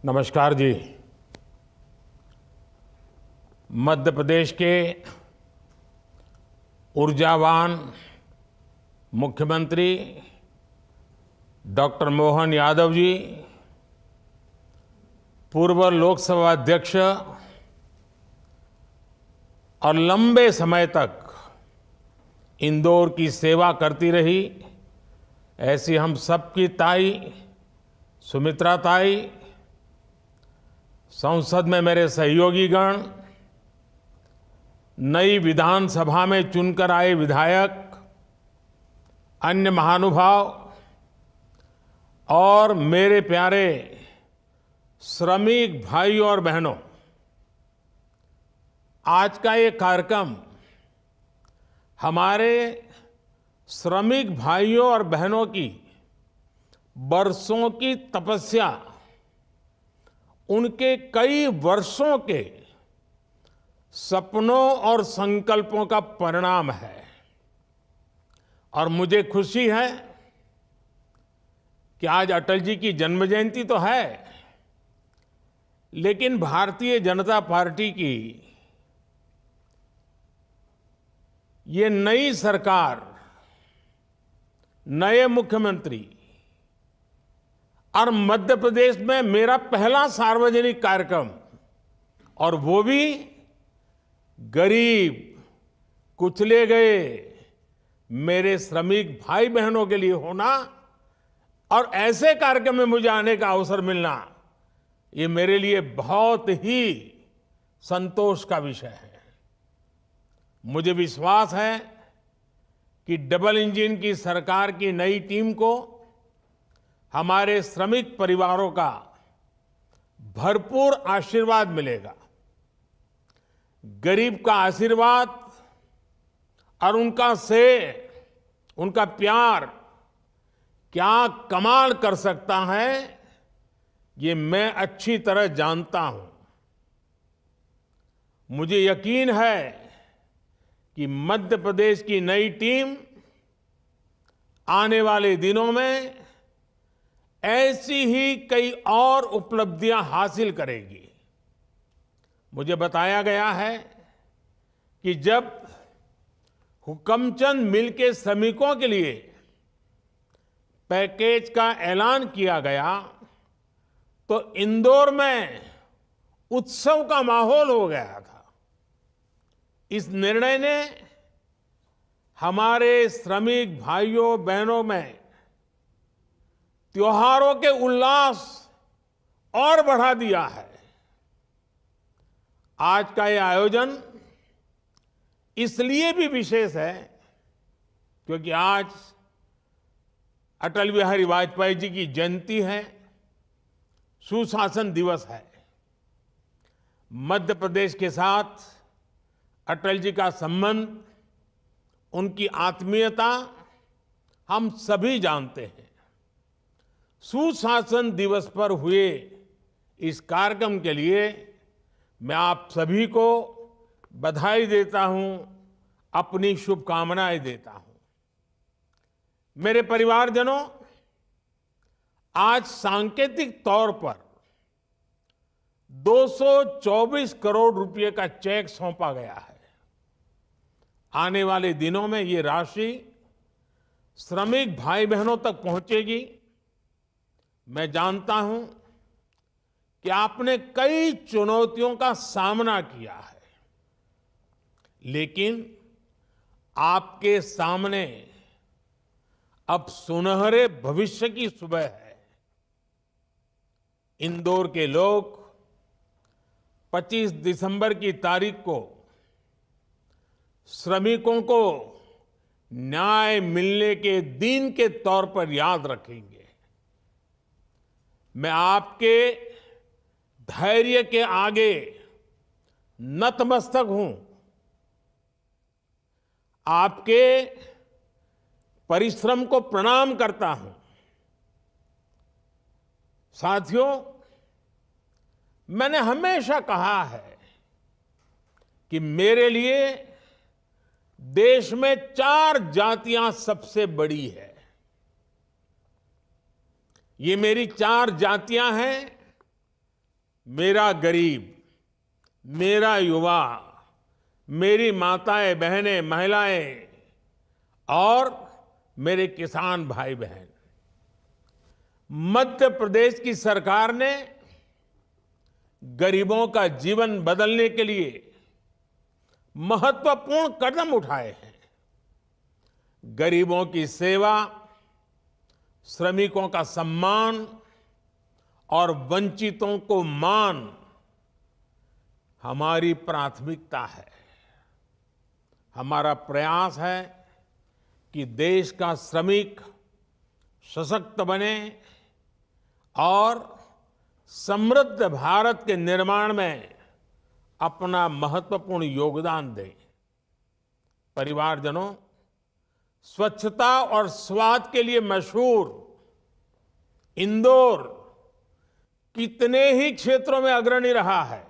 नमस्कार जी। मध्य प्रदेश के ऊर्जावान मुख्यमंत्री डॉक्टर मोहन यादव जी, पूर्व लोकसभा अध्यक्ष और लंबे समय तक इंदौर की सेवा करती रही ऐसी हम सबकी ताई सुमित्रा ताई, संसद में मेरे सहयोगीगण, नई विधानसभा में चुनकर आए विधायक, अन्य महानुभाव और मेरे प्यारे श्रमिक भाई और बहनों, आज का ये कार्यक्रम हमारे श्रमिक भाइयों और बहनों की बरसों की तपस्या, उनके कई वर्षों के सपनों और संकल्पों का परिणाम है। और मुझे खुशी है कि आज अटल जी की जन्म जयंती तो है, लेकिन भारतीय जनता पार्टी की ये नई सरकार, नए मुख्यमंत्री और मध्य प्रदेश में मेरा पहला सार्वजनिक कार्यक्रम, और वो भी गरीब कुचले गए मेरे श्रमिक भाई बहनों के लिए होना, और ऐसे कार्यक्रम में मुझे आने का अवसर मिलना, ये मेरे लिए बहुत ही संतोष का विषय है। मुझे विश्वास है कि डबल इंजन की सरकार की नई टीम को हमारे श्रमिक परिवारों का भरपूर आशीर्वाद मिलेगा। गरीब का आशीर्वाद और उनका उनका प्यार क्या कमाल कर सकता है, ये मैं अच्छी तरह जानता हूं। मुझे यकीन है कि मध्य प्रदेश की नई टीम आने वाले दिनों में ऐसी ही कई और उपलब्धियां हासिल करेगी। मुझे बताया गया है कि जब हुकमचंद मिल के श्रमिकों के लिए पैकेज का ऐलान किया गया तो इंदौर में उत्सव का माहौल हो गया था। इस निर्णय ने हमारे श्रमिक भाइयों बहनों में त्योहारों के उल्लास और बढ़ा दिया है। आज का यह आयोजन इसलिए भी विशेष है क्योंकि आज अटल बिहारी वाजपेयी जी की जयंती है, सुशासन दिवस है। मध्य प्रदेश के साथ अटल जी का संबंध, उनकी आत्मीयता हम सभी जानते हैं। सुशासन दिवस पर हुए इस कार्यक्रम के लिए मैं आप सभी को बधाई देता हूं, अपनी शुभकामनाएं देता हूं। मेरे परिवारजनों, आज सांकेतिक तौर पर 224 करोड़ रुपए का चेक सौंपा गया है। आने वाले दिनों में ये राशि श्रमिक भाई बहनों तक पहुंचेगी। मैं जानता हूं कि आपने कई चुनौतियों का सामना किया है, लेकिन आपके सामने अब सुनहरे भविष्य की सुबह है। इंदौर के लोग 25 दिसंबर की तारीख को श्रमिकों को न्याय मिलने के दिन के तौर पर याद रखेंगे। मैं आपके धैर्य के आगे नतमस्तक हूं। आपके परिश्रम को प्रणाम करता हूं। साथियों, मैंने हमेशा कहा है कि मेरे लिए देश में 4 जातियां सबसे बड़ी है। ये मेरी 4 जातियां हैं मेरा गरीब, मेरा युवा, मेरी माताएं बहनें महिलाएं और मेरे किसान भाई बहन, मध्य प्रदेश की सरकार ने गरीबों का जीवन बदलने के लिए महत्वपूर्ण कदम उठाए हैं। गरीबों की सेवा, श्रमिकों का सम्मान और वंचितों को मान हमारी प्राथमिकता है। हमारा प्रयास है कि देश का श्रमिक सशक्त बने और समृद्ध भारत के निर्माण में अपना महत्वपूर्ण योगदान दे। परिवारजनों, स्वच्छता और स्वाद के लिए मशहूर इंदौर कितने ही क्षेत्रों में अग्रणी रहा है।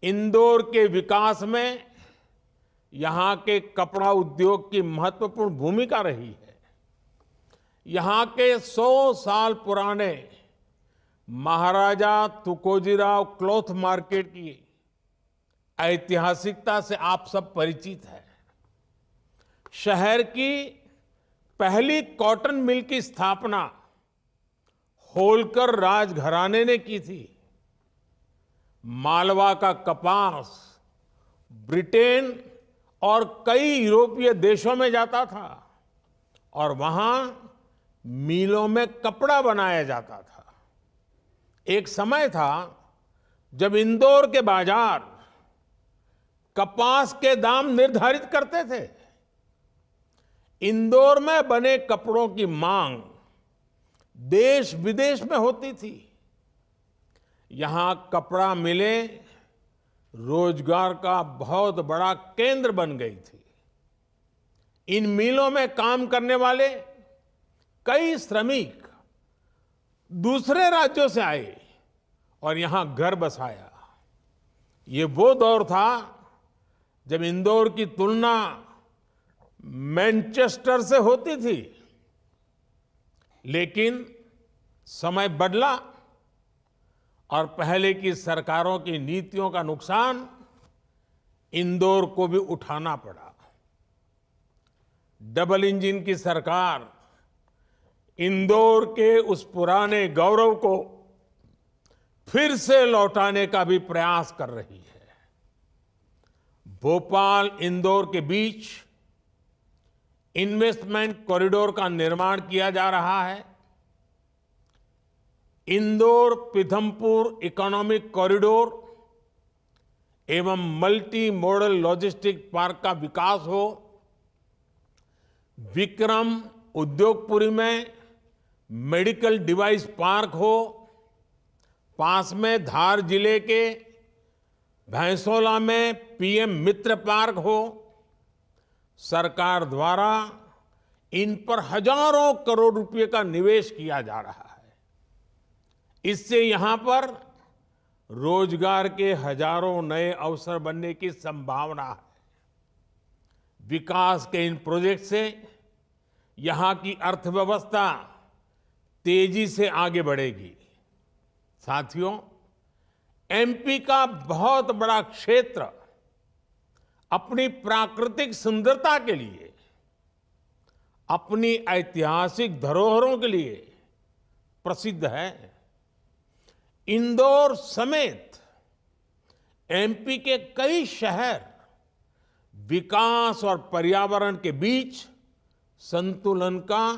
इंदौर के विकास में यहां के कपड़ा उद्योग की महत्वपूर्ण भूमिका रही है। यहां के 100 साल पुराने महाराजा तुकोजीराव क्लॉथ मार्केट की ऐतिहासिकता से आप सब परिचित हैं। शहर की पहली कॉटन मिल की स्थापना होलकर राजघराने ने की थी। मालवा का कपास ब्रिटेन और कई यूरोपीय देशों में जाता था और वहां मिलों में कपड़ा बनाया जाता था। एक समय था जब इंदौर के बाजार कपास के दाम निर्धारित करते थे। इंदौर में बने कपड़ों की मांग देश विदेश में होती थी। यहां कपड़ा मिलें रोजगार का बहुत बड़ा केंद्र बन गई थी। इन मिलों में काम करने वाले कई श्रमिक दूसरे राज्यों से आए और यहां घर बसाया। ये वो दौर था जब इंदौर की तुलना मैनचेस्टर से होती थी। लेकिन समय बदला और पहले की सरकारों की नीतियों का नुकसान इंदौर को भी उठाना पड़ा। डबल इंजन की सरकार इंदौर के उस पुराने गौरव को फिर से लौटाने का भी प्रयास कर रही है। भोपाल इंदौर के बीच इन्वेस्टमेंट कॉरिडोर का निर्माण किया जा रहा है। इंदौर पीथमपुर इकोनॉमिक कॉरिडोर एवं मल्टी मॉडल लॉजिस्टिक पार्क का विकास हो। विक्रम उद्योगपुरी में मेडिकल डिवाइस पार्क हो। पास में धार जिले के भैंसोला में पीएम मित्र पार्क हो। सरकार द्वारा इन पर हजारों करोड़ रुपए का निवेश किया जा रहा है। इससे यहां पर रोजगार के हजारों नए अवसर बनने की संभावना है। विकास के इन प्रोजेक्ट से यहां की अर्थव्यवस्था तेजी से आगे बढ़ेगी। साथियों, एमपी का बहुत बड़ा क्षेत्र अपनी प्राकृतिक सुंदरता के लिए, अपनी ऐतिहासिक धरोहरों के लिए प्रसिद्ध है। इंदौर समेत एमपी के कई शहर विकास और पर्यावरण के बीच संतुलन का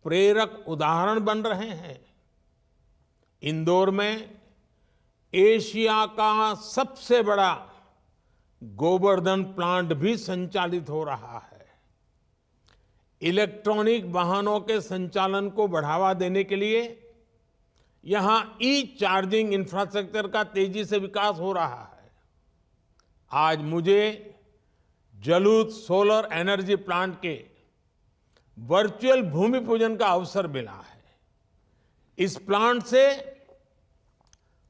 प्रेरक उदाहरण बन रहे हैं। इंदौर में एशिया का सबसे बड़ा गोवर्धन प्लांट भी संचालित हो रहा है। इलेक्ट्रॉनिक वाहनों के संचालन को बढ़ावा देने के लिए यहां ई चार्जिंग इंफ्रास्ट्रक्चर का तेजी से विकास हो रहा है। आज मुझे जलूत सोलर एनर्जी प्लांट के वर्चुअल भूमि पूजन का अवसर मिला है। इस प्लांट से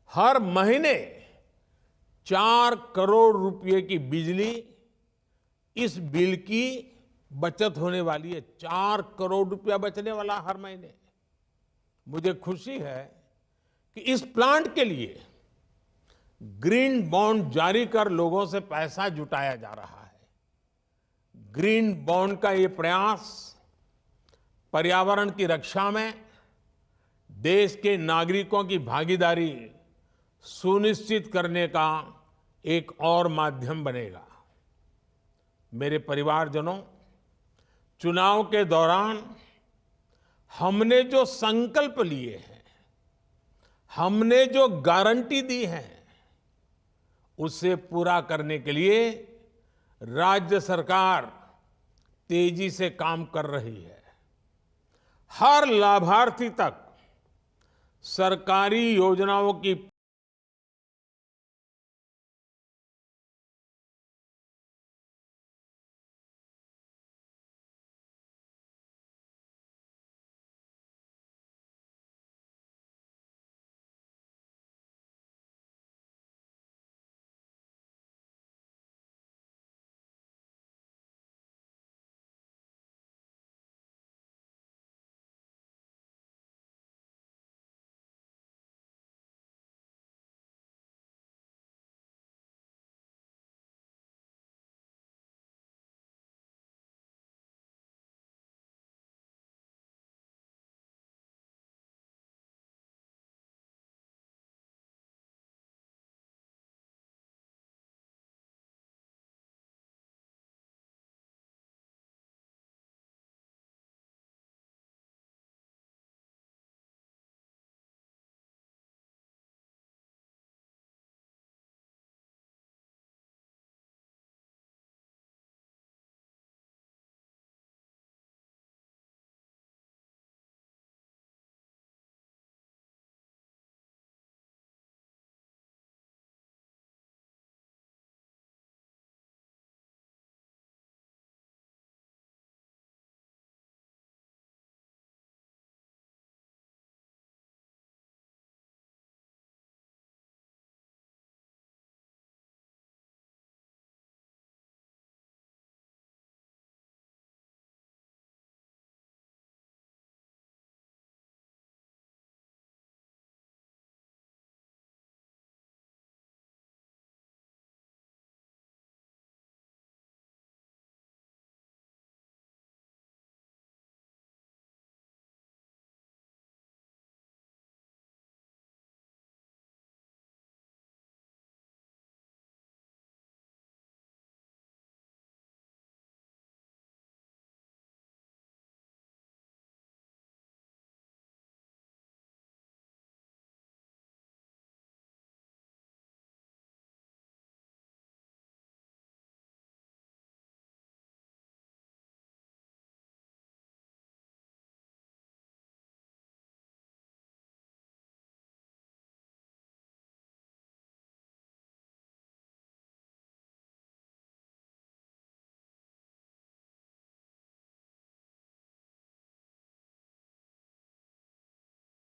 हर महीने 4 करोड़ रुपए की बिजली इस बिल की बचत होने वाली है। 4 करोड़ रुपया बचने वाला हर महीने। मुझे खुशी है कि इस प्लांट के लिए ग्रीन बॉन्ड जारी कर लोगों से पैसा जुटाया जा रहा है। ग्रीन बॉन्ड का ये प्रयास पर्यावरण की रक्षा में देश के नागरिकों की भागीदारी सुनिश्चित करने का एक और माध्यम बनेगा। मेरे परिवारजनों, चुनाव के दौरान हमने जो संकल्प लिए हैं, हमने जो गारंटी दी है, उसे पूरा करने के लिए राज्य सरकार तेजी से काम कर रही है। हर लाभार्थी तक सरकारी योजनाओं की